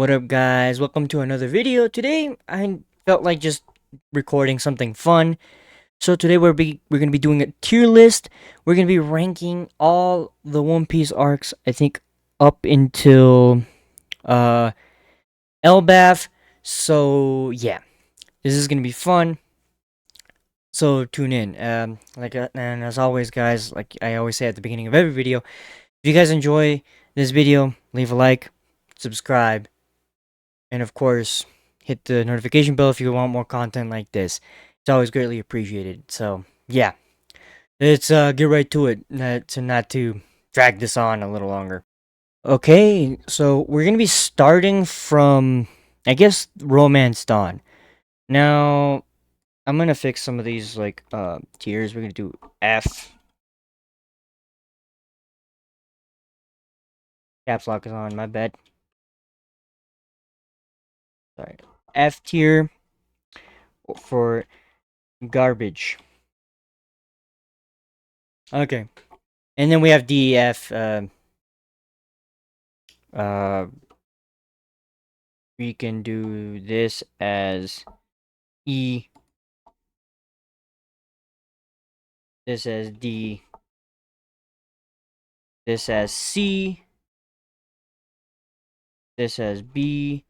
What up, guys? Welcome to another video. Today, I felt like just recording something fun. So today we're gonna be doing a tier list. We're gonna be ranking all the One Piece arcs. I think up until uh Elbaf. So yeah, this is gonna be fun. So tune in. And as always, guys, like I always say at the beginning of every video, if you guys enjoy this video, leave a like, subscribe, and of course, hit the notification bell if you want more content like this. It's always greatly appreciated. So, yeah, let's get right to it, not to drag this on a little longer. Okay, so we're gonna be starting from, I guess, Romance Dawn. Now, I'm gonna fix some of these like tiers. We're gonna do F. Caps lock is on. My bad. Sorry. F tier for garbage. Okay, and then we have D, F. Uh, we can do this as E, this as D, this as C, this as B.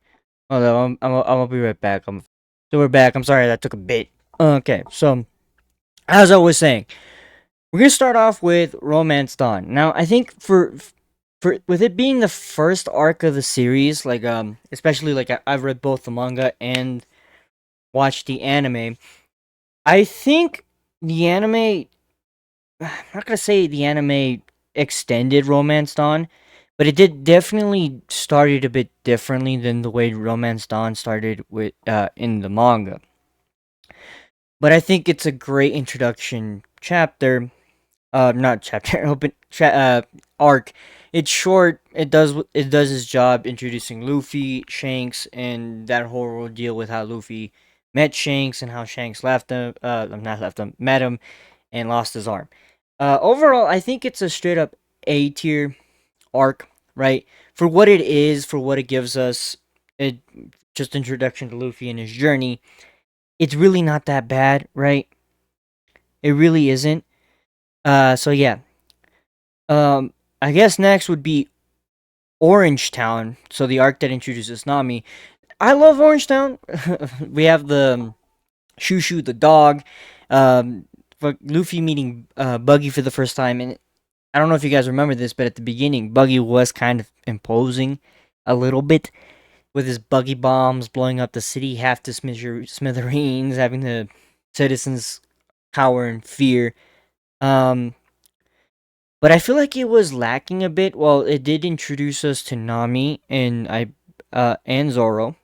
Although I'll be right back. So we're back. I'm sorry that took a bit. Okay, so as I was saying, we're gonna start off with Romance Dawn. Now, I think for with it being the first arc of the series, like especially like I've read both the manga and watched the anime. I think the anime I'm not gonna say the anime extended Romance Dawn, but it did definitely started a bit differently than the way Romance Dawn started with in the manga. But I think it's a great introduction chapter. Not chapter, arc. It's short. It does its job introducing Luffy, Shanks, and that whole ordeal with how Luffy met Shanks and how Shanks left him. Not left him, met him, and lost his arm. Overall, I think it's a straight up A tier arc, right? For what it is, for what it gives us, it just introduction to Luffy and his journey. It's really not that bad, right? It really isn't. So yeah. I guess next would be Orange Town. So the arc that introduces Nami. I love Orange Town. We have the Shushu the dog. Um, Luffy meeting Buggy for the first time, and I don't know if you guys remember this, but at the beginning, Buggy was kind of imposing a little bit with his buggy bombs blowing up the city half to smithereens, having the citizens cower in fear. Um, but I feel like it was lacking a bit. Well, it did introduce us to Nami and Zoro.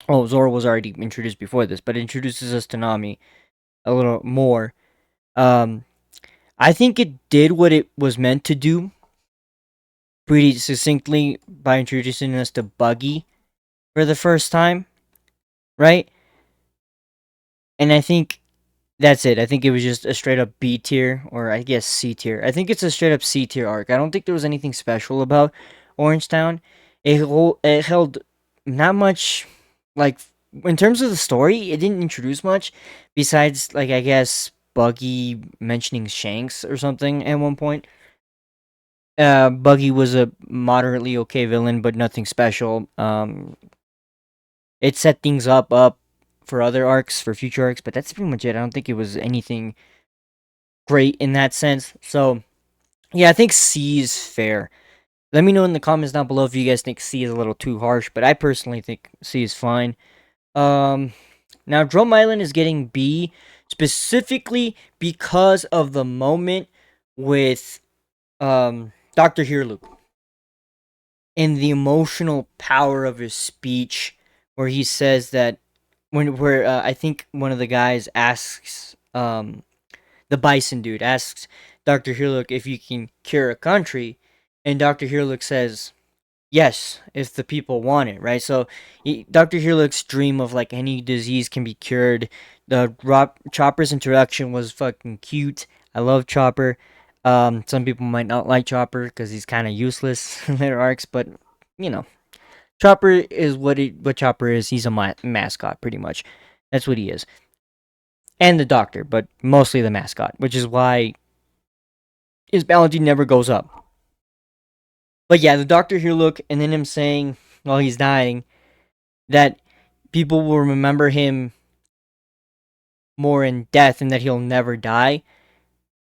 Oh, Zoro was already introduced before this, but it introduces us to Nami a little more. Um, I think it did what it was meant to do pretty succinctly by introducing us to Buggy for the first time, right? And I think that's it. I think it was just a straight up B tier, or I guess C tier. I think it's a straight up C tier arc. I don't think there was anything special about Orange Town. It held not much, like, in terms of the story, it didn't introduce much besides, like, I guess Buggy mentioning Shanks or something at one point. Buggy was a moderately okay villain, but nothing special. It set things up for other arcs, for future arcs, but that's pretty much it. I don't think it was anything great in that sense. So yeah, I think C is fair. Let me know in the comments down below if you guys think C is a little too harsh, but I personally think C is fine. Um, Now Drum Island is getting B specifically because of the moment with Dr. Hirlu and the emotional power of his speech, where he says that where I think one of the guys asks the Bison dude asks Dr. Hirlook if you can cure a country, and Dr. Hirlook says yes if the people want it, right? So Dr. Hirlook's dream of like any disease can be cured. The Chopper's introduction was fucking cute. I love Chopper. Some people might not like Chopper because he's kind of useless in their arcs, but you know, Chopper is what Chopper is. He's a mascot, pretty much. That's what he is, and the Doctor, but mostly the mascot, which is why his bounty never goes up. But yeah, the Doctor here look, and then him saying while he's dying that people will remember him more in death and that he'll never die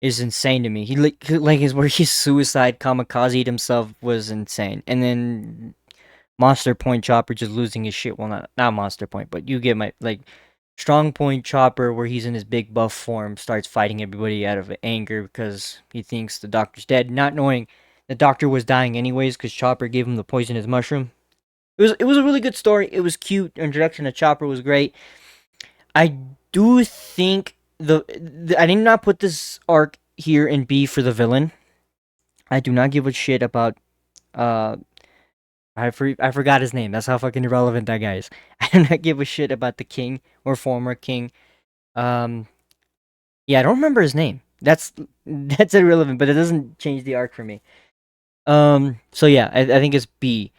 is insane to me. He like his where he suicide kamikaze himself was insane, and then Monster Point Chopper just losing his shit. Well, not Monster Point, but you get my like Strong Point Chopper where he's in his big buff form starts fighting everybody out of anger because he thinks the Doctor's dead, not knowing the Doctor was dying anyways because Chopper gave him the poisonous mushroom. It was a really good story. It was cute. Introduction to Chopper was great. I do think the I did not put this arc here in B for the villain. I do not give a shit about uh I forgot his name. That's how fucking irrelevant that guy is. I do not give a shit about the king or former king. Um yeah, I don't remember his name. That's irrelevant, but it doesn't change the arc for me. So yeah, I think it's B.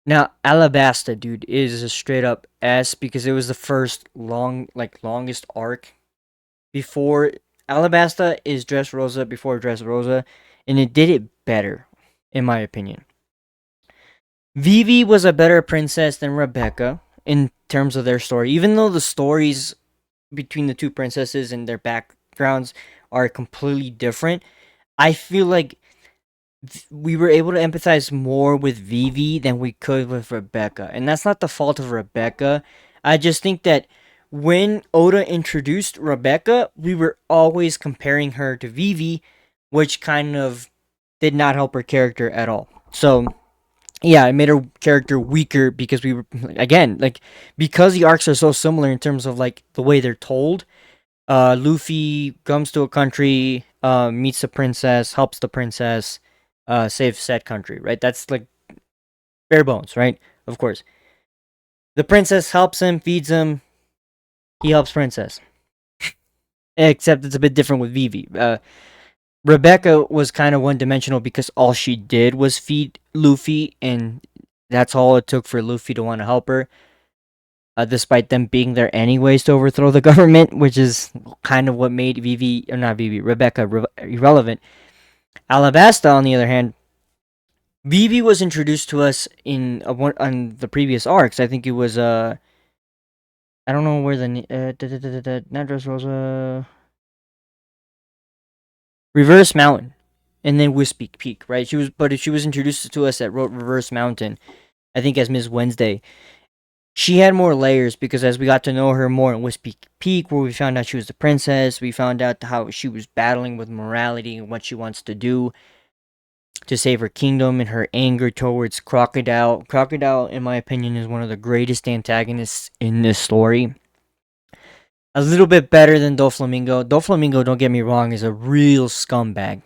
Now, Alabasta, dude, is a straight up S because it was the first longest arc before. Alabasta is Dressrosa before Dressrosa, and it did it better, in my opinion. Vivi was a better princess than Rebecca in terms of their story, even though the stories between the two princesses and their backgrounds are completely different. I feel like we were able to empathize more with Vivi than we could with Rebecca. And that's not the fault of Rebecca. I just think that when Oda introduced Rebecca, we were always comparing her to Vivi, which kind of did not help her character at all. So, yeah, it made her character weaker because we were, again, like, because the arcs are so similar in terms of, like, the way they're told. Luffy comes to a country, meets the princess, helps the princess, saves said country, right? That's like bare bones, right? Of course. The princess helps him, feeds him, he helps princess. Except it's a bit different with Vivi. Rebecca was kind of one dimensional because all she did was feed Luffy, and that's all it took for Luffy to want to help her. Despite them being there anyways to overthrow the government, which is kind of what made Vivi, or not Vivi, Rebecca irrelevant. Alabasta, on the other hand, Vivi was introduced to us in one on the previous arcs. I think it was I don't know where the not Dressrosa, Reverse Mountain, and then Wispy Peak, right? She was introduced to us at Reverse Mountain, I think as Ms. Wednesday. She had more layers because as we got to know her more in Wispy Peak, where we found out she was the princess, we found out how she was battling with morality and what she wants to do to save her kingdom and her anger towards Crocodile. Crocodile, in my opinion, is one of the greatest antagonists in this story. A little bit better than Doflamingo. Doflamingo, don't get me wrong, is a real scumbag.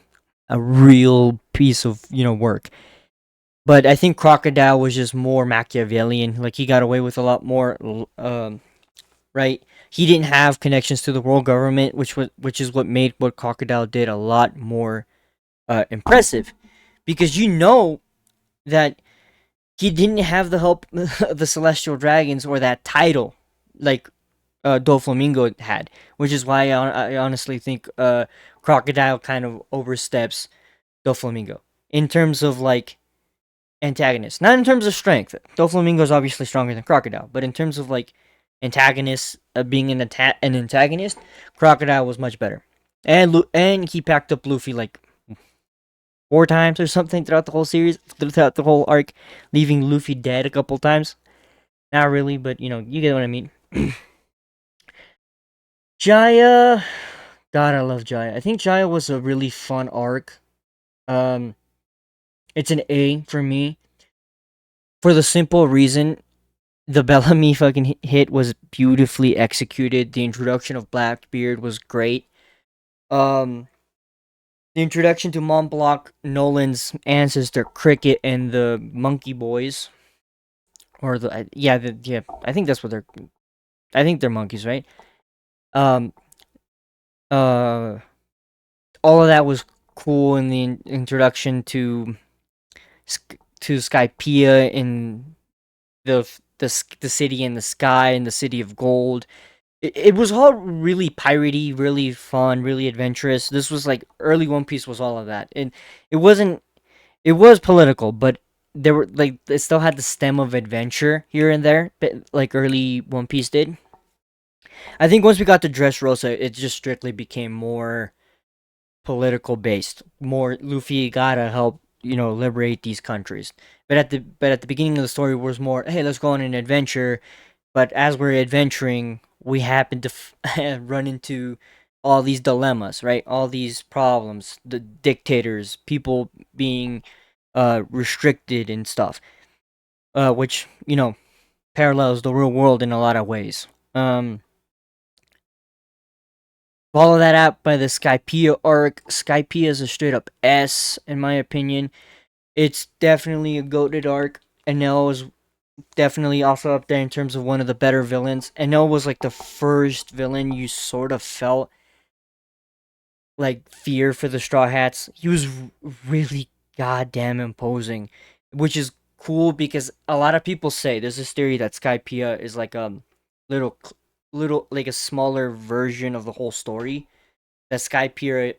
A real piece of, work. But I think Crocodile was just more Machiavellian. Like, he got away with a lot more, right? He didn't have connections to the world government, which is what made what Crocodile did a lot more impressive. Because that he didn't have the help of the Celestial Dragons or that title like Doflamingo had, which is why I honestly think Crocodile kind of oversteps Doflamingo in terms of like antagonist, not in terms of strength. Doflamingo is obviously stronger than Crocodile, but in terms of like antagonist, being an antagonist, Crocodile was much better, and he packed up Luffy like 4 times or something throughout the whole series, throughout the whole arc, leaving Luffy dead a couple times. Not really, but you get what I mean. Jaya, God, I love Jaya. I think Jaya was a really fun arc. Um, it's an A for me for the simple reason the Bellamy fucking hit was beautifully executed. The introduction of Blackbeard was great. Um, the introduction to Mont Blanc, Nolan's ancestor, Cricket, and the Monkey Boys, or yeah, I think that's what they're. I think they're monkeys, right? Um, uh, all of that was cool in the introduction to Skypiea in the city in the sky and the city of gold. It was all really piratey, really fun, really adventurous. This was like early One Piece was all of that. And it wasn't it was political, but there were like it still had the stem of adventure here and there, like early One Piece did. I think once we got to Dressrosa, it just strictly became more political based. More Luffy gotta help liberate these countries. But at the beginning of the story was more, hey, let's go on an adventure. But as we're adventuring, we happen to run into all these dilemmas, right? All these problems, the dictators, people being restricted and stuff, which parallels the real world in a lot of ways. Follow that out by the Skypiea arc. Skypiea is a straight up S in my opinion. It's definitely a goated arc. Enel is definitely also up there in terms of one of the better villains. Enel was like the first villain you sort of felt like fear for the Straw Hats. He was really goddamn imposing, which is cool because a lot of people say there's this theory that Skypiea is like a little, little like a smaller version of the whole story. That Skypiea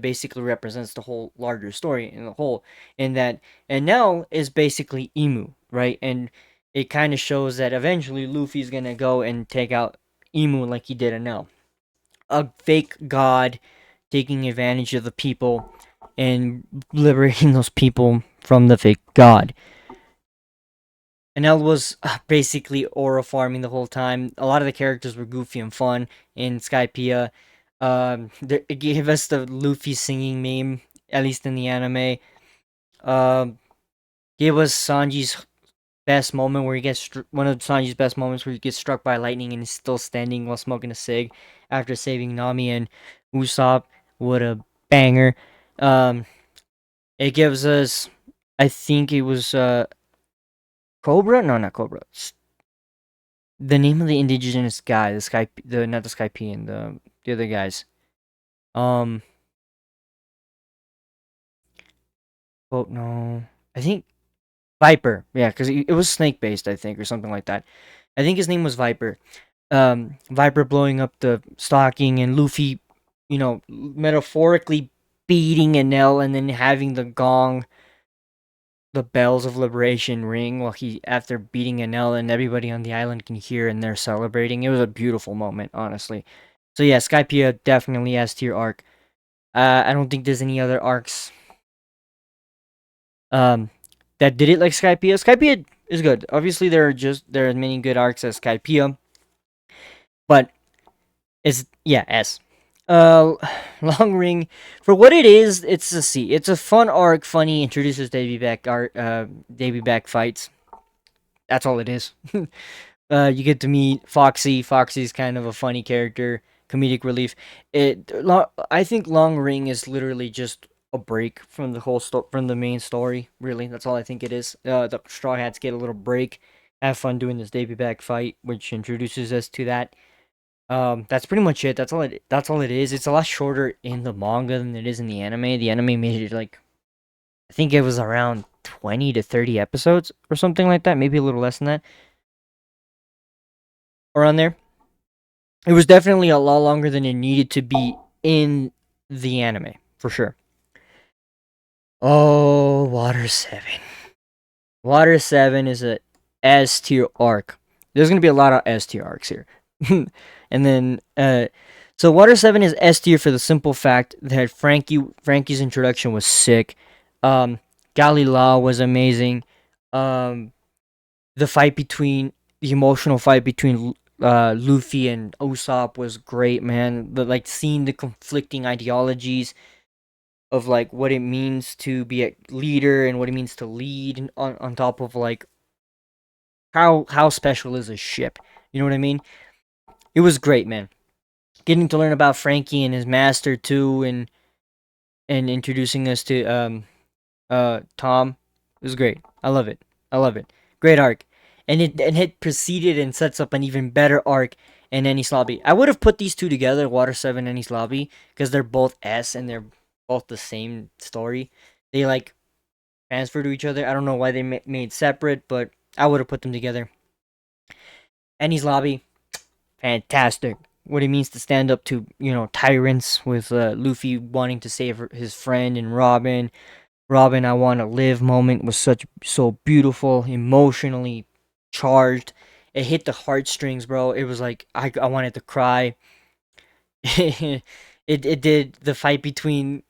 basically represents the whole larger story in the whole, and that and now is basically Emu, right? And it kind of shows that eventually Luffy's gonna go and take out Emu like he did Enel, a fake god taking advantage of the people and liberating those people from the fake god. Enel was basically aura farming the whole time. A lot of the characters were goofy and fun in Skypiea. It gave us the Luffy singing meme, at least in the anime. Um, gave us Sanji's best moment where he gets one of Sanji's best moments where he gets struck by lightning and he's still standing while smoking a cig after saving Nami and Usopp. What a banger! Um, it gives us, I think it was Cobra. No, not Cobra. The name of the indigenous guy, the Sky, the not the Skypean, the other guys. Um, oh no, I think Viper. Yeah, because it was snake based, I think, or something like that. I think his name was Viper. Viper blowing up the stocking and Luffy, metaphorically beating an L and then having the gong, the bells of liberation ring while he after beating an L and everybody on the island can hear and they're celebrating. It was a beautiful moment, honestly. So yeah, Skypiea definitely S tier arc. I don't think there's any other arcs um that did it like Skypiea. Skypiea is good. Obviously, there are many good arcs as Skypiea, but it's yeah S. Uh, Long Ring, for what it is, it's a C. It's a fun arc, funny, introduces Davy back art, Davy back fights. That's all it is. You get to meet Foxy. Foxy's kind of a funny character, comedic relief. I think Long Ring is literally just a break from the from the main story. Really, that's all I think it is. The Straw Hats get a little break, have fun doing this Davy back fight, which introduces us to that. That's pretty much it. That's all it is. It's a lot shorter in the manga than it is in the anime. The anime made it like I think it was around 20 to 30 episodes or something like that, maybe a little less than that. Around there. It was definitely a lot longer than it needed to be in the anime, for sure. Oh, Water 7. Water 7 is a S tier arc. There's going to be a lot of S tier arcs here. And then so Water 7 is S tier for the simple fact that Frankie's introduction was sick. Galila was amazing. Um the emotional fight between Luffy and Usopp was great, man. But like seeing the conflicting ideologies of like what it means to be a leader and what it means to lead on top of like how special is a ship. You know what I mean? It was great, man. Getting to learn about Frankie and his master too and introducing us to Tom. It was great. I love it. I love it. Great arc. And it proceeded and sets up an even better arc in Enies Lobby. I would have put these two together, Water 7 and Enies Lobby, because they're both S and they're both the same story. They like transfer to each other. I don't know why they made separate, but I would have put them together. Enies Lobby, fantastic. What it means to stand up to, tyrants with Luffy wanting to save his friend and Robin. Robin, I want to live moment was so beautiful, emotionally charged. It hit the heartstrings, bro. It was like I wanted to cry. It did the fight between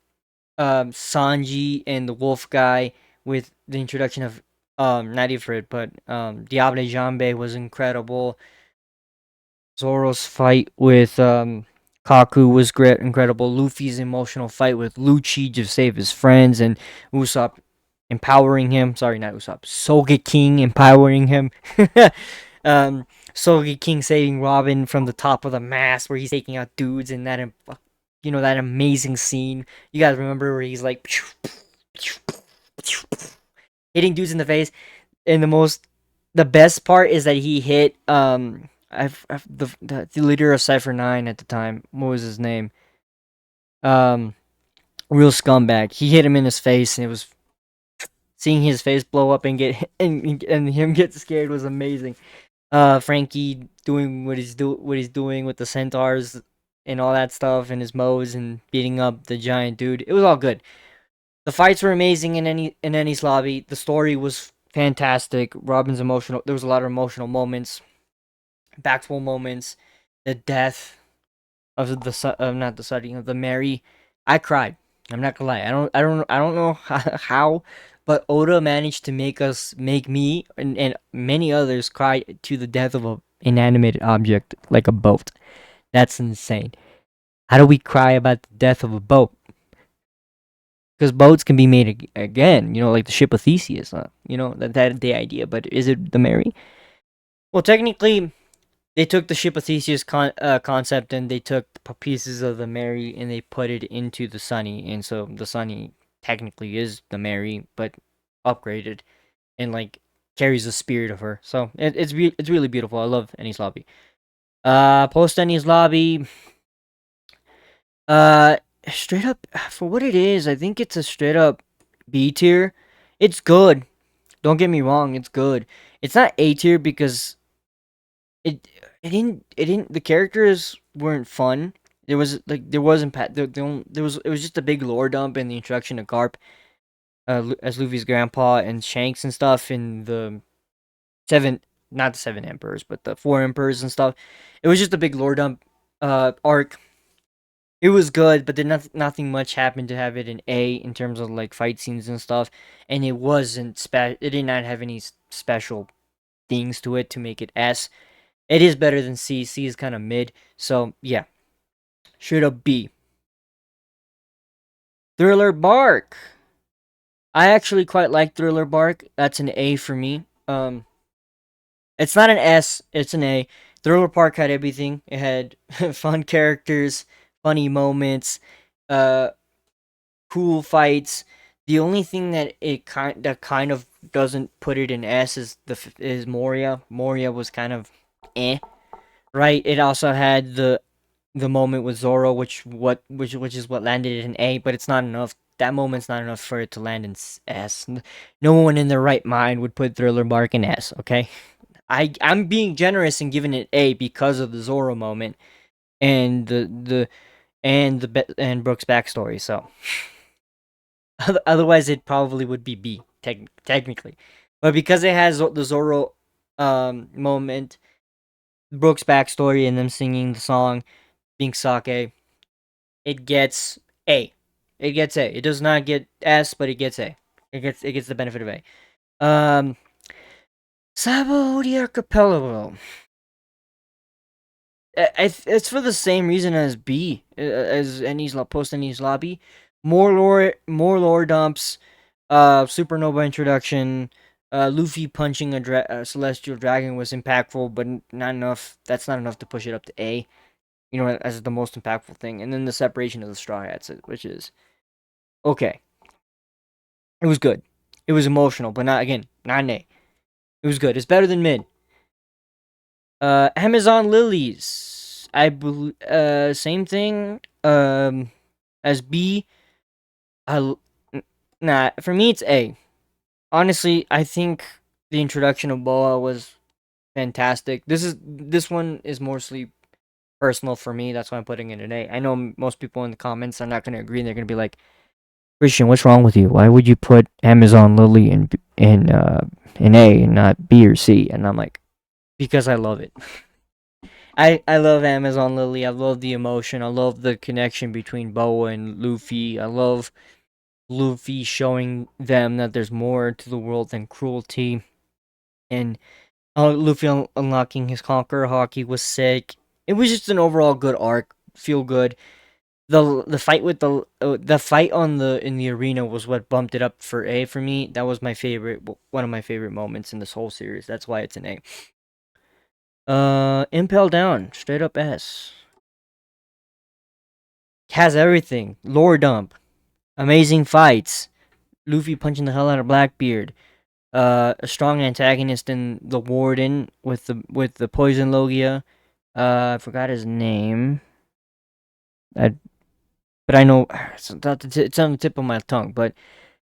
Sanji and the wolf guy with the introduction of not Ifrit, but Diable Jambe was incredible. Zoro's fight with Kaku was great, incredible. Luffy's emotional fight with Lucci to save his friends, and Usopp empowering him. Sorry, not Usopp. Sogeking empowering him. Sogeking saving Robin from the top of the mast where he's taking out dudes, and that amazing scene. You guys remember where he's like hitting dudes in the face, and the best part is that he hit the leader of Cypher 9 at the time. What was his name? Um Real scumbag. He hit him in his face, and it was seeing his face blow up and get and him get scared was amazing. Frankie doing what he's doing with the centaurs and all that stuff and his modes and beating up the giant dude. It was all good. The fights were amazing in Enies Lobby. The story was fantastic. Robin's emotional. There was a lot of emotional moments, impactful moments. The death of not the setting of the Mary. I cried. I'm not gonna lie. I don't know how, but Oda managed to make me and many others cry to the death of a inanimate object like a boat. That's insane. How do we cry about the death of a boat? Because boats can be made again, like the ship of Theseus. That the idea, but is it the Mary? Well, technically, they took the ship of Theseus concept and they took pieces of the Mary and they put it into the Sunny, and so the Sunny technically is the Mary, but upgraded and like carries the spirit of her. So it's really beautiful. I love Enies Lobby. Post Enies Lobby. Uh, Straight up for what it is, I think it's a straight up B tier. It's good. Don't get me wrong, it's good. It's not A tier because it it didn't the characters weren't fun. There wasn't there was it was just a big lore dump and the introduction of Garp as Luffy's grandpa and Shanks and stuff in the seven not the seven emperors but the four emperors and stuff. It was just a big lore dump arc. It was good, but then nothing much happened to have it in A in terms of like fight scenes and stuff, and it wasn't it did not have any special things to it to make it S. It is better than C. C is kind of mid. So, yeah. Straight up B. Thriller Bark. I actually quite like Thriller Bark. That's an A for me. It's not an S, it's an A. Thriller Bark had everything. It had fun characters, funny moments, uh, cool fights. The only thing that kind of doesn't put it in S is Moria. Moria was kind of eh, right? It also had the moment with Zoro, which is what landed it in A, but it's not enough. That moment's not enough for it to land in S. No one in their right mind would put Thriller Bark in S. Okay, I'm being generous and giving it A because of the Zoro moment and and Brooks' backstory. So otherwise, it probably would be B technically, but because it has the Zoro moment, Brooks' backstory, and them singing the song, being sake, it gets A. It gets A. It does not get S, but it gets A. It gets the benefit of A. Sabaody Archipelago. It's for the same reason as B, as post Enies Lobby. More lore dumps. Supernova introduction. Luffy punching a celestial dragon was impactful, but not enough. That's not enough to push it up to A. As the most impactful thing. And then the separation of the Straw Hats, which is okay. It was good. It was emotional, but not an A. It was good. It's better than mid. Amazon Lilies. I believe same thing. As B. I Nah, for me it's A. Honestly, I think The introduction of Boa was fantastic. This one is mostly personal for me. That's why I'm putting it an A. I know most people in the comments are not going to agree. And they're going to be like, Christian, what's wrong with you? Why would you put Amazon Lily in A and not B or C? And I'm like, because I love it. I love Amazon Lily. I love the emotion. I love the connection between Boa and Luffy. I love Luffy showing them that there's more to the world than cruelty. And Luffy unlocking his Conqueror Hockey was sick. It was just an overall good arc. Feel good. The fight with the fight on the in the arena was what bumped it up for A for me. That was my favorite, one of my favorite moments in this whole series. That's why it's an A. Impel Down, straight up S. Has everything. Lore dump, amazing fights. Luffy punching the hell out of Blackbeard. A strong antagonist in the Warden with the poison Logia. I forgot his name. I but I know it's on the tip of my tongue. But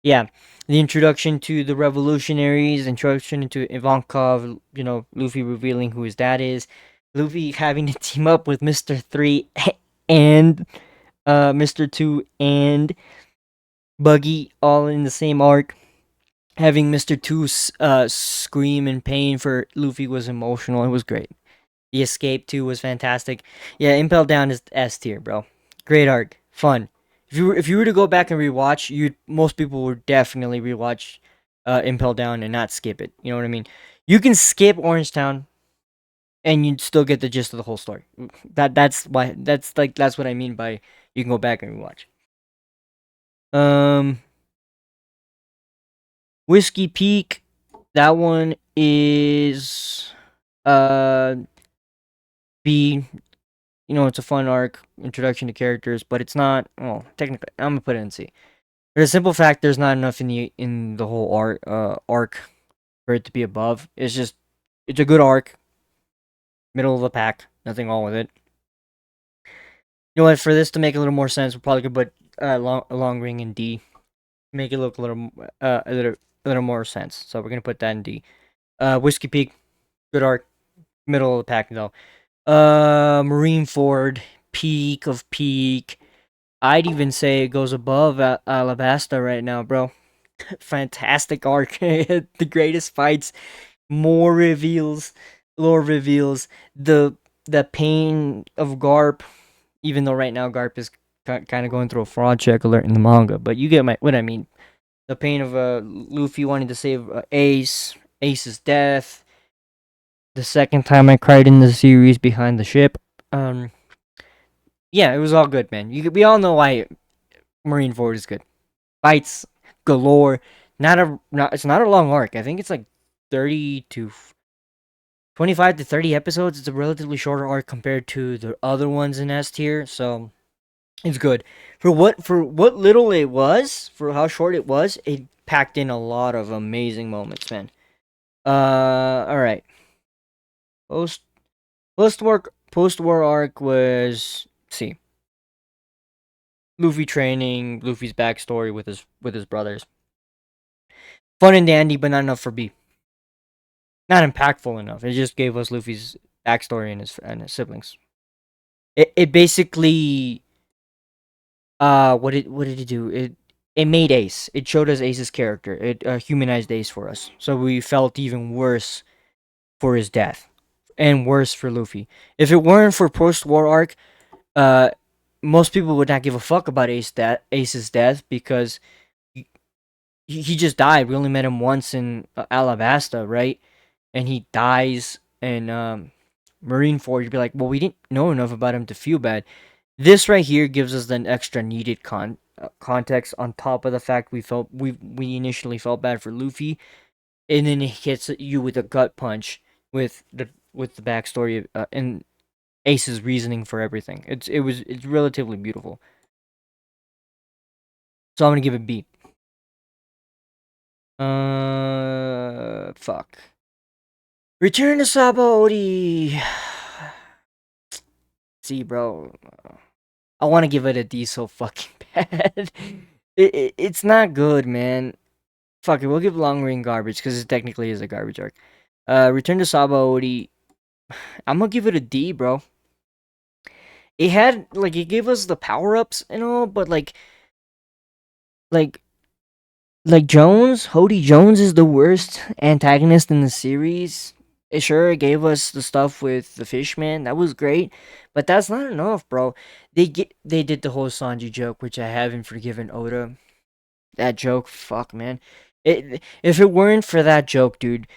yeah, the introduction to the revolutionaries, introduction into Ivankov. Luffy revealing who his dad is. Luffy having to team up with Mister Three and Mister Two and Buggy all in the same arc. Having Mister Two scream in pain for Luffy was emotional. It was great. The escape too was fantastic. Yeah, Impel Down is S tier, bro. Great arc, fun. If you were to go back and rewatch, you most people would definitely rewatch Impel Down and not skip it. You know what I mean? You can skip Orange Town and you'd still get the gist of the whole story. That's what I mean by you can go back and rewatch. Um, Whiskey Peak, that one is B. It's a fun arc, introduction to characters, but it's not. Well, technically, I'm gonna put it in C. For the simple fact, there's not enough in the whole arc for it to be above. It's a good arc, middle of the pack, nothing wrong with it. You know what? For this to make a little more sense, we're probably gonna put long ring in D, make it look a little more sense. So we're gonna put that in D. Whiskey Peak, good arc, middle of the pack though. Marineford, peak of peak. I'd even say it goes above Alabasta right now, bro. Fantastic arc. The greatest fights, more reveals, lore reveals. The pain of Garp, even though right now Garp is kind of going through a fraud check alert in the manga, but you get what I mean. The pain of Luffy wanting to save Ace, Ace's death. The second time I cried in the series behind the ship. Um, yeah, it was all good, man. We all know why Marineford is good. Fights galore. It's not a long arc. I think it's like 30 to 25 to 30 episodes. It's a relatively shorter arc compared to the other ones in S tier, so it's good. For what little it was, for how short it was, it packed in a lot of amazing moments, man. All right. Post post war arc was see Luffy training, Luffy's backstory with his brothers. Fun and dandy, but not enough for B. Not impactful enough. It just gave us Luffy's backstory and his siblings. It basically what did it do? It made Ace. It showed us Ace's character. It humanized Ace for us. So we felt even worse for his death and worse for Luffy. If it weren't for post-war arc, uh most people would not give a fuck about Ace's death because he just died. We only met him once in Alabasta, right? And he dies and Marineford, you'd be like, well, we didn't know enough about him to feel bad. This right here gives us an extra needed context on top of the fact we initially felt bad for Luffy, and then it hits you with a gut punch with the backstory and Ace's reasoning for everything. It's relatively beautiful. So I'm gonna give it B. Fuck. Return to Sabaody. See, bro. I want to give it a D so fucking bad. It's not good, man. fuck it, we'll give Long Ring garbage because it technically is a garbage arc. Return to Sabaody. I'm gonna give it a D, bro. It had like it gave us the power ups and all, but like Jones, Hody Jones is the worst antagonist in the series. It sure gave us the stuff with the Fishman. That was great, but that's not enough, bro. They did the whole Sanji joke, which I haven't forgiven Oda. That joke, fuck, man. If it weren't for that joke, dude,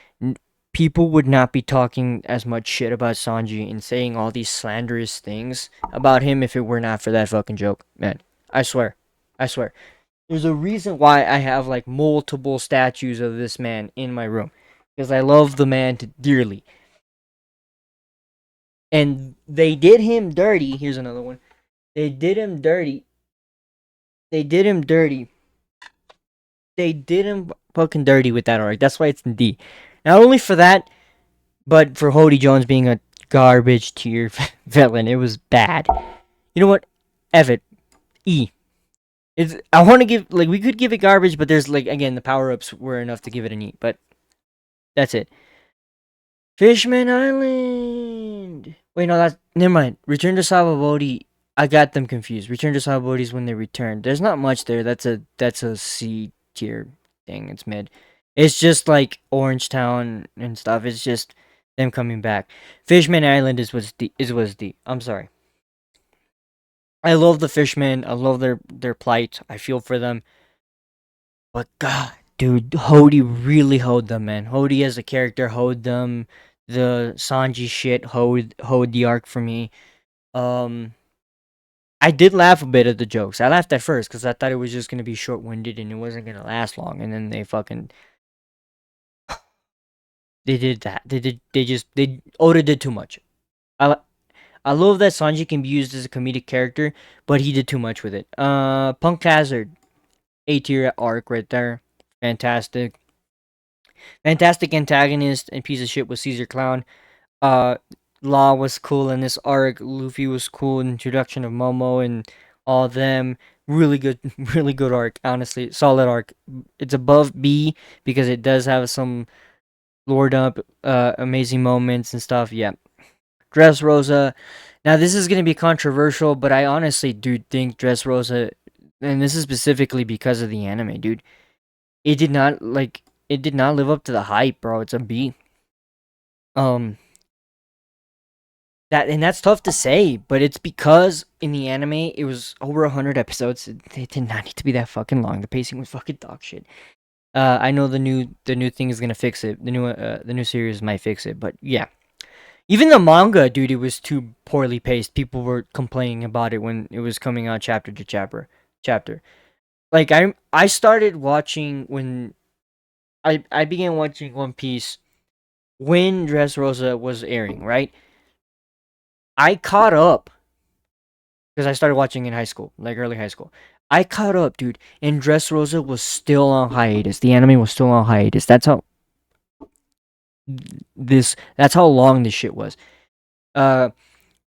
people would not be talking as much shit about Sanji and saying all these slanderous things about him if it were not for that fucking joke, man. I swear. I swear. There's a reason why I have like multiple statues of this man in my room because I love the man dearly. And they did him dirty. Here's another one. They did him dirty. They did him dirty. They did him fucking dirty with that arc. That's why it's in D. Not only for that, but for Hody Jones being a garbage tier villain, it was bad. You know what? F it. E. I want to give like we could give it garbage, but there's like again the power ups were enough to give it an E. But that's it. Fishman Island. Wait, no, that's never mind. Return to Savabody. I got them confused. Return to Savabody is when they return. There's not much there. That's a C tier thing. It's mid. It's just like Orange Town and stuff. It's just them coming back. Fishman Island is D. I'm sorry. I love the fishermen. I love their plight. I feel for them. But God, dude, Hody really hoed them, man. Hody as a character hoed them. The Sanji shit hoed the arc for me. Um, I did laugh a bit at the jokes. I laughed at first because I thought it was just gonna be short winded and it wasn't gonna last long. And then they fucking they did that. They Oda did too much. I I love that Sanji can be used as a comedic character, but he did too much with it. Punk Hazard, A tier arc right there. Fantastic. Fantastic antagonist and piece of shit was Caesar Clown. Uh, Law was cool in this arc. Luffy was cool. Introduction of Momo and all of them. Really good, really good arc. Honestly, solid arc. It's above B because it does have some lore dump, amazing moments and stuff. Yeah. Dressrosa. Now this is gonna be controversial, but I honestly do think Dressrosa, and this is specifically because of the anime, dude. It did not live up to the hype, bro. It's a B. Um, that's tough to say, but it's because in the anime it was over 100 episodes. It did not need to be that fucking long. The pacing was fucking dog shit. I know the new thing is gonna fix it. The new series might fix it, but yeah. Even the manga, dude, it was too poorly paced. People were complaining about it when it was coming out chapter to chapter. Like I started watching when I began watching One Piece when Dressrosa was airing, right? I caught up because I started watching in high school, like early high school. I caught up, dude, and Dressrosa was still on hiatus. The anime was still on hiatus. That's how long this shit was. Uh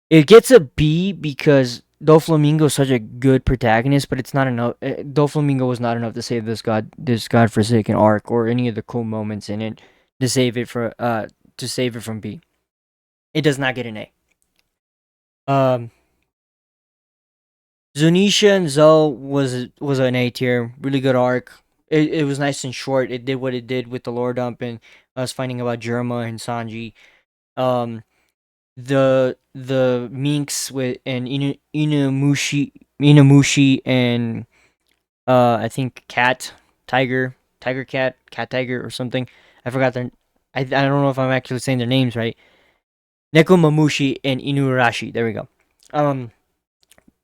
It gets a B because Doflamingo is such a good protagonist, but it's not enough. Doflamingo was not enough to save this godforsaken arc or any of the cool moments in it to save it from B. It does not get an A. Um, Zunisha and Zoe was an A tier, really good arc. It was nice and short. It did what it did with the lore dump and us finding about Jerma and Sanji. Um, the minks with and Inamushi and I think cat tiger or something. I forgot their. I don't know if I'm actually saying their names right. Nekomamushi and Inurashi. There we go.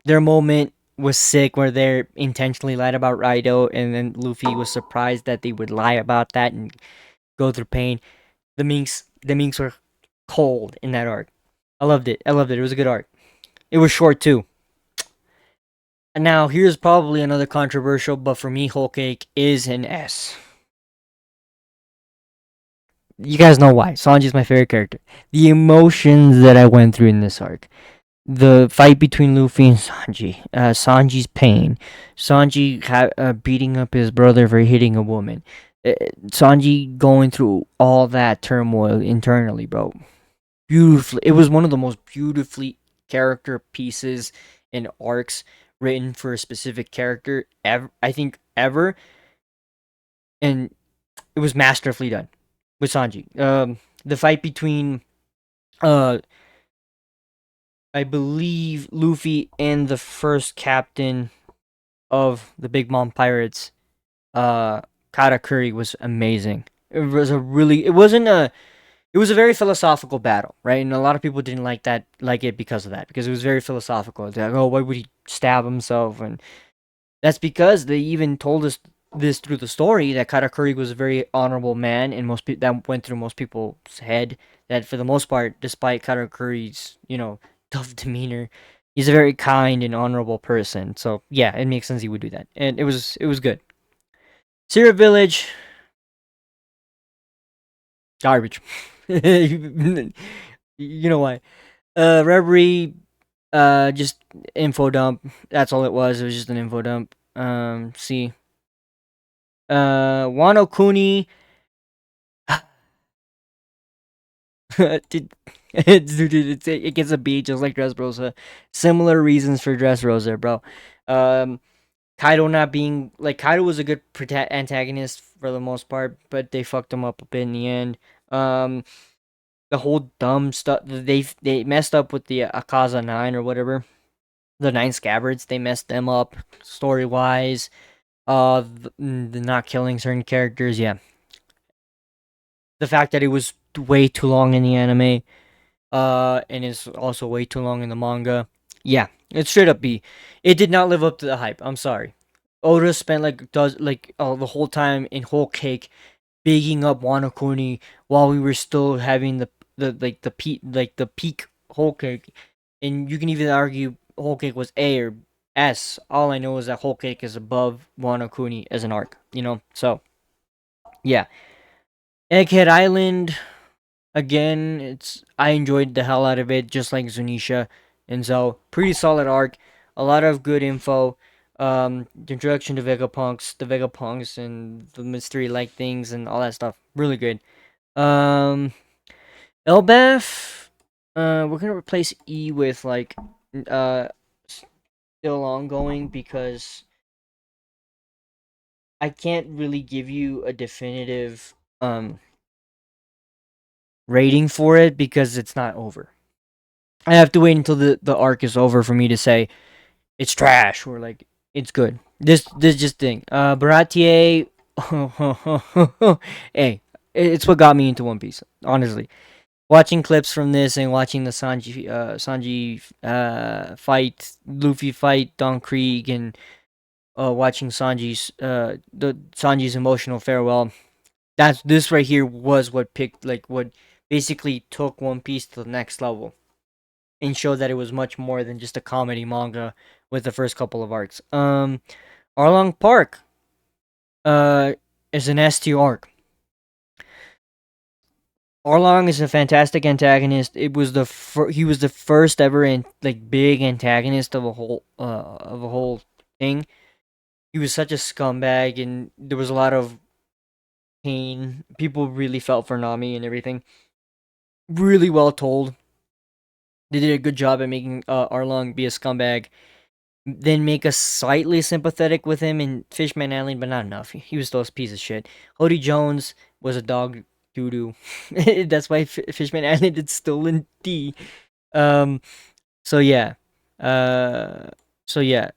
Their moment was sick where they intentionally lied about Raido, and then Luffy was surprised that they would lie about that and go through pain. The minks were cold in that arc. I loved it. I loved it. It was a good arc. It was short too. And now here's probably another controversial, but for me, Whole Cake is an S. You guys know why. Sanji's my favorite character. The emotions that I went through in this arc. The fight between Luffy and Sanji. Sanji's pain. Sanji beating up his brother for hitting a woman. Sanji going through all that turmoil internally, bro. Beautifully, it was one of the most beautifully character pieces and arcs written for a specific character ever. I think ever, and it was masterfully done with Sanji. The fight between uh I believe Luffy and the first captain of the Big Mom Pirates, uh, Katakuri, was amazing. It wasn't a, it was a very philosophical battle, right? And a lot of people didn't like it because of that, because it was very philosophical. They're like, oh, why would he stab himself? And that's because they even told us this through the story that Katakuri was a very honorable man, and that went through most people's head. That for the most part, despite Katakuri's tough demeanor, he's a very kind and honorable person. So yeah, it makes sense he would do that, and it was good. Syrup Village, garbage. You know why? Reverie, just info dump. That's all it was. It was just an info dump. See, Wano Kuni. Dude, it gets a beat just like Dressrosa. Similar reasons for Dressrosa, bro. Um, Kaido not being like Kaido was a good antagonist for the most part, but they fucked him up a bit in the end. Um, the whole dumb stuff they messed up with the Akaza 9 or whatever, the 9 scabbards. They messed them up story wise. The not killing certain characters. Yeah, the fact that it was way too long in the anime, and it's also way too long in the manga. Yeah, it's straight up B. It did not live up to the hype. I'm sorry. Oda spent the whole time in Whole Cake bigging up Wano Kuni while we were still having the peak Whole Cake, and you can even argue Whole Cake was A or S. All I know is that Whole Cake is above Wano Kuni as an arc. So yeah, Egghead Island. Again, I enjoyed the hell out of it, just like Zunisha, and so pretty solid arc, a lot of good info. The introduction to the Vegapunks, and the mystery like things and all that stuff, really good. Um, Elbaf, we're gonna replace E with uh still ongoing, because I can't really give you a definitive rating for it because it's not over. I have to wait until the arc is over for me to say it's trash or like it's good. This just thing. Baratier, hey, it's what got me into One Piece. Honestly, watching clips from this and watching the Sanji fight, Luffy fight Don Krieg, and watching Sanji's emotional farewell. This right here was what basically took One Piece to the next level and showed that it was much more than just a comedy manga with the first couple of arcs. Arlong Park uh is an S tier arc. Arlong is a fantastic antagonist. He was the first ever big antagonist of a whole thing. He was such a scumbag, and there was a lot of pain. People really felt for Nami and everything. Really well told. They did a good job at making Arlong be a scumbag, then make us slightly sympathetic with him in Fishman Island, but not enough. He was still a piece of shit. Hody Jones was a dog doo doo. That's why Fishman Island is still in D. Um. So yeah. Uh. So yeah.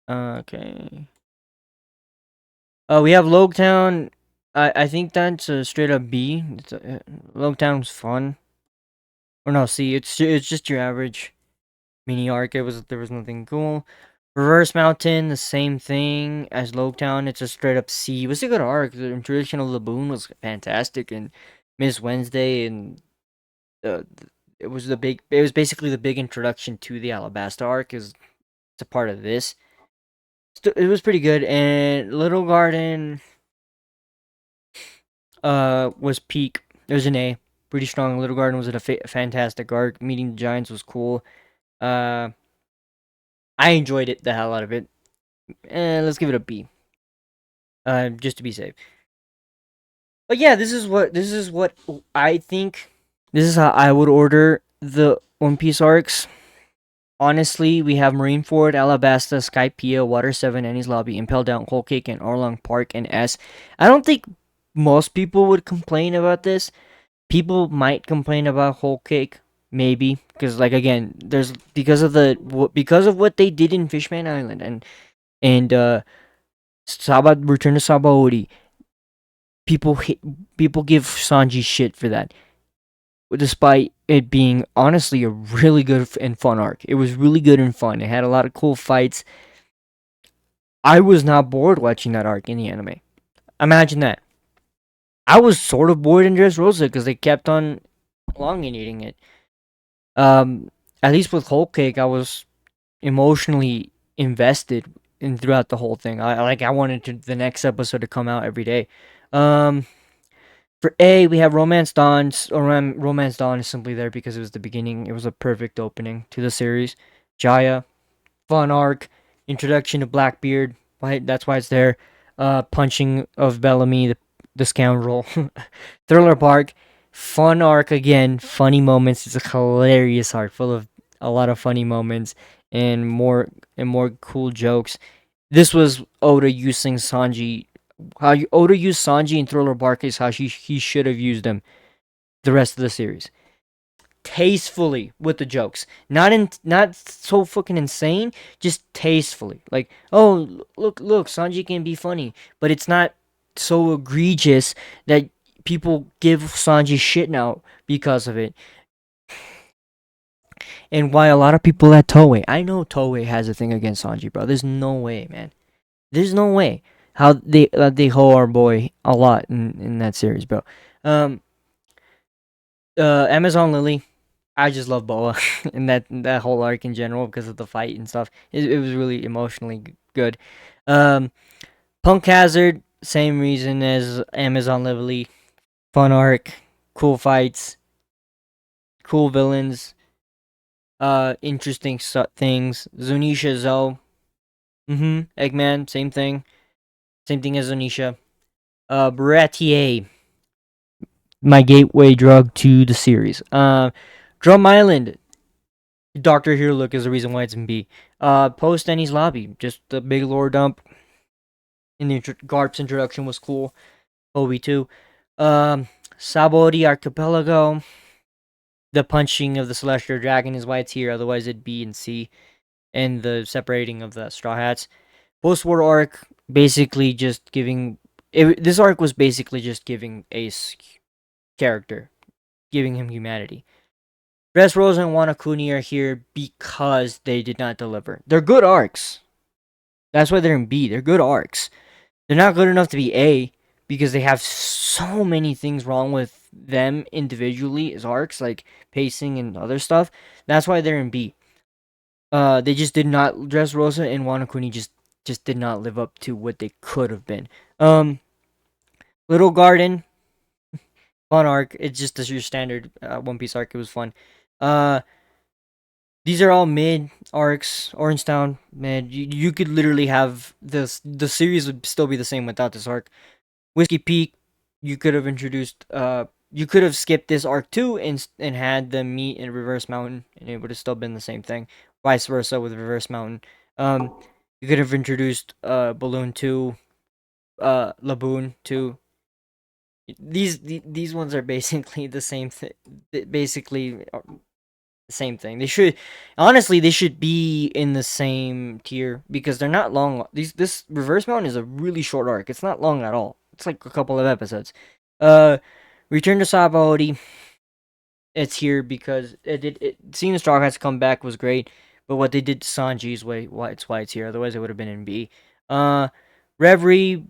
Okay. We have Logtown. I think that's a straight up B. Logtown's fun. Or no, C. It's just your average mini arc. There was nothing cool. Reverse Mountain, the same thing as Logtown. It's a straight up C. It was a good arc. The introduction of Laboon was fantastic, and Miss Wednesday, and it was the big. It was basically the big introduction to the Alabasta arc. It's a part of this. It was pretty good, and Little Garden was peak. There's an A, pretty strong. Little Garden was a fantastic arc. Meeting the Giants was cool. Uh, I enjoyed it the hell out of it. Let's give it a B. just to be safe. But yeah, this is what I think. This is how I would order the One Piece arcs. Honestly, we have Marineford, Alabasta, Skypiea, Water 7, Ennie's Lobby, Impel Down, Whole Cake, and Orlong Park, and S. I don't think most people would complain about this. People might complain about Whole Cake, maybe, because like again, there's because of what they did in Fishman Island and Return to Sabaody. People give Sanji shit for that, despite it being honestly a really good and fun arc. It was really good and fun. It had a lot of cool fights. I was not bored watching that arc in the anime. Imagine that. I was sort of bored in Dressrosa because they kept on elongating it. Um, at least with Whole Cake, I was emotionally invested in throughout the whole thing. I wanted the next episode to come out every day. Um, for A, we have Romance Dawn. Romance Dawn is simply there because it was the beginning. It was a perfect opening to the series. Jaya, fun arc, introduction to Blackbeard. That's why it's there. Punching of Bellamy, the scoundrel. Thriller Bark, fun arc again. Funny moments. It's a hilarious arc full of a lot of funny moments and more cool jokes. This was Oda using Sanji. Oda used Sanji in Thriller Bark is how he should have used him the rest of the series. Tastefully with the jokes, not so fucking insane, just tastefully. Like, oh look, Sanji can be funny, but it's not so egregious that people give Sanji shit now because of it. And why a lot of people at Toei, I know Toei has a thing against Sanji, bro. There's no way, man. There's no way how they hoe our boy a lot in that series, bro. Um, Amazon Lily, I just love Boa and that whole arc in general because of the fight and stuff. It was really emotionally good. Um, Punk Hazard, same reason as Amazon Lily. Fun arc, cool fights, cool villains, interesting things. Zunisha Zoe, Eggman, same thing as Zunisha. Baratier, my gateway drug to the series. Drum Island, Doctor Here Look is the reason why it's in B. Post Annie's Lobby, just the big lore dump. In the Garp's introduction was cool. Obi too. Sabori Archipelago. The punching of the Celestial Dragon is why it's here. Otherwise, it'd be in C. And the separating of the Straw Hats. Post-war arc, basically just giving. This arc was basically just giving Ace character, giving him humanity. Dressrosa and Wanakuni are here because they did not deliver. They're good arcs. That's why they're in B. They're good arcs. They're not good enough to be A because they have so many things wrong with them individually as arcs, like pacing and other stuff. That's why they're in B. They just did not. Dressrosa and Wanakuni just did not live up to what they could have been. Little Garden, fun arc. It's just your standard One Piece arc. It was fun. Uh, these are all mid arcs. Orange Town, mid. You could literally have this. The series would still be the same without this arc. Whiskey Peak, you could have introduced. You could have skipped this arc too and had them meet in Reverse Mountain, and it would have still been the same thing. Vice versa with Reverse Mountain. You could have introduced Balloon 2, Laboon 2. These ones are basically the same thing. Basically, the same thing. They should be in the same tier because they're not long. This Reverse Mountain is a really short arc. It's not long at all. It's like a couple of episodes. Uh, Return to Sabaody. It's here because seeing the Straw Hats come back was great, but what they did to Sanji is why it's here. Otherwise, it would have been in B. Reverie,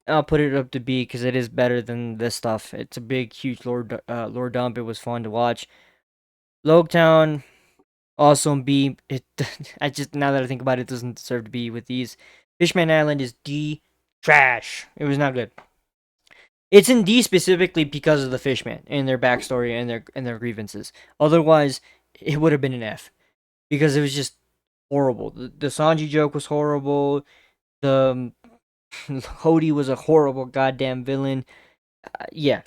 I'll put it up to B because it is better than this stuff. It's a big, huge lore dump. It was fun to watch. Logtown, also in B. It I just now that I think about it, doesn't deserve to be with these. Fishman Island is D. Trash. It was not good. It's in D specifically because of the Fishman and their backstory and their grievances. Otherwise, it would have been an F because it was just horrible. The Sanji joke was horrible. The Hody was a horrible goddamn villain. Yeah,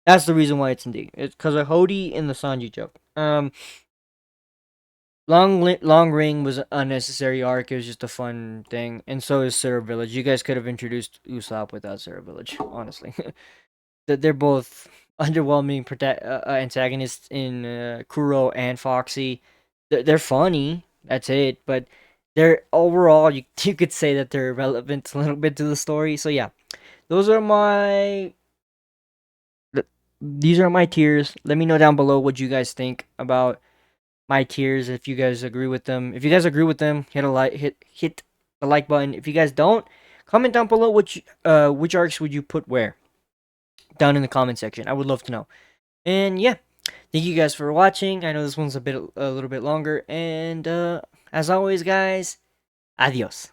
that's the reason why it's in D. It's because of Hody and the Sanji joke. Long Ring was an unnecessary arc. It was just a fun thing, and so is Syrup Village. You guys could have introduced Usopp without Syrup Village, honestly. They're both underwhelming antagonists in Kuro and Foxy. They're funny, that's it, but they're overall you could say that they're irrelevant a little bit to the story. So yeah, those are my these are my tiers. Let me know down below what you guys think about my tiers. If you guys agree with them, hit a like, hit the like button. If you guys don't, comment down below which arcs would you put where down in the comment section. I would love to know. And yeah, thank you guys for watching. I know this one's a little bit longer, and as always, guys, adios.